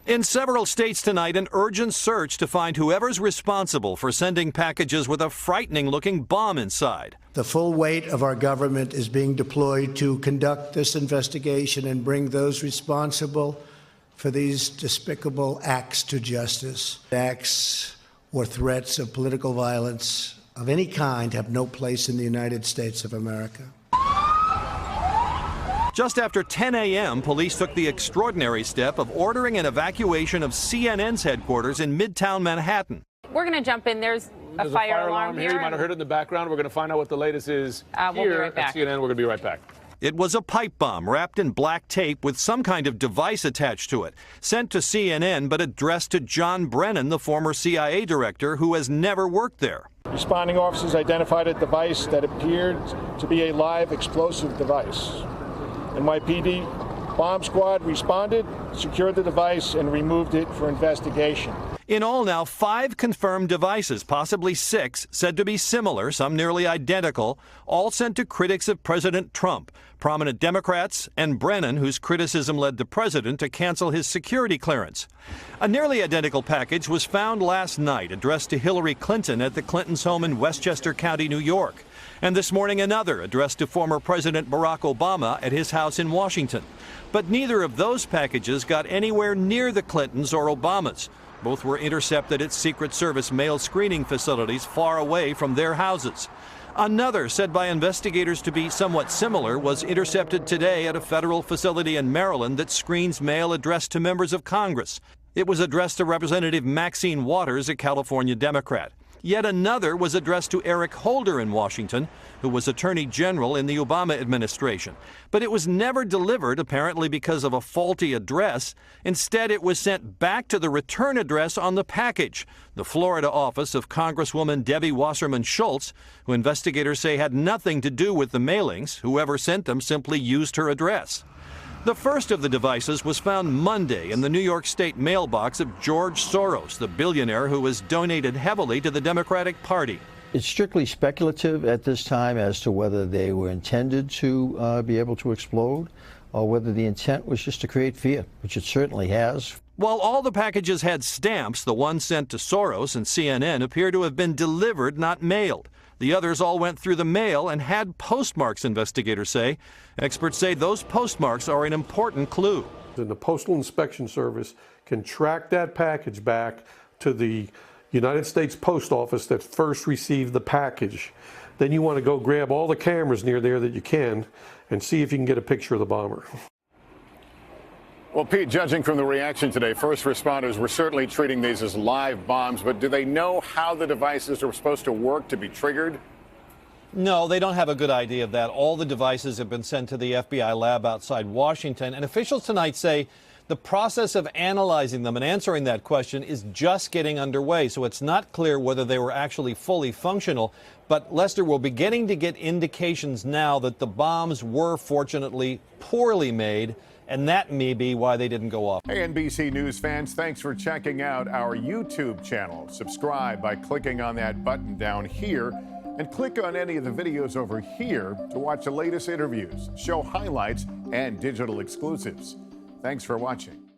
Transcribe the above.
In several states tonight, an urgent search to find whoever's responsible for sending packages with a frightening-looking bomb inside. The full weight of our government is being deployed to conduct this investigation and bring those responsible for these despicable acts to justice. Acts or threats of political violence of any kind have no place in the United States of America. Just after 10 a.m., police took the extraordinary step of ordering an evacuation of CNN's headquarters in Midtown Manhattan. We're going to jump in. There's a fire alarm here. You might have heard it in the background. We're going to find out what the latest is we'll be right back. At CNN. We're going to be right back. It was a pipe bomb wrapped in black tape with some kind of device attached to it, sent to CNN but addressed to John Brennan, the former CIA director who has never worked there. Responding officers identified a device that appeared to be a live explosive device. NYPD bomb squad responded, secured the device, and removed it for investigation. In all now, 5 confirmed devices, possibly 6, said to be similar, some nearly identical, all sent to critics of President Trump, prominent Democrats, and Brennan, whose criticism led the president to cancel his security clearance. A nearly identical package was found last night, addressed to Hillary Clinton at the Clintons' home in Westchester County, New York. And this morning another addressed to former President Barack Obama at his house in Washington. But neither of those packages got anywhere near the Clintons or Obamas. Both were intercepted at Secret Service mail screening facilities far away from their houses. Another, said by investigators to be somewhat similar, was intercepted today at a federal facility in Maryland that screens mail addressed to members of Congress. It was addressed to Representative Maxine Waters, a California Democrat. Yet another was addressed to Eric Holder in Washington, who was Attorney General in the Obama administration. But it was never delivered, apparently because of a faulty address. Instead, it was sent back to the return address on the package, the Florida office of Congresswoman Debbie Wasserman Schultz, who investigators say had nothing to do with the mailings. Whoever sent them simply used her address. The first of the devices was found Monday in the New York State mailbox of George Soros, the billionaire who has donated heavily to the Democratic Party. It's strictly speculative at this time as to whether they were intended to be able to explode or whether the intent was just to create fear, which it certainly has. While all the packages had stamps, the ones sent to Soros and CNN appear to have been delivered, not mailed. The others all went through the mail and had postmarks, investigators say. Experts say those postmarks are an important clue. And the Postal Inspection Service can track that package back to the United States Post Office that first received the package. Then you want to go grab all the cameras near there that you can and see if you can get a picture of the bomber. Well, Pete, judging from the reaction today, first responders were certainly treating these as live bombs, but do they know how the devices are supposed to work to be triggered? No, they don't have a good idea of that. All the devices have been sent to the FBI lab outside Washington, and officials tonight say the process of analyzing them and answering that question is just getting underway, so it's not clear whether they were actually fully functional. But, Lester, we're beginning to get indications now that the bombs were fortunately poorly made, and that may be why they didn't go off. Hey, NBC News fans, thanks for checking out our YouTube channel. Subscribe by clicking on that button down here and click on any of the videos over here to watch the latest interviews, show highlights, and digital exclusives. Thanks for watching.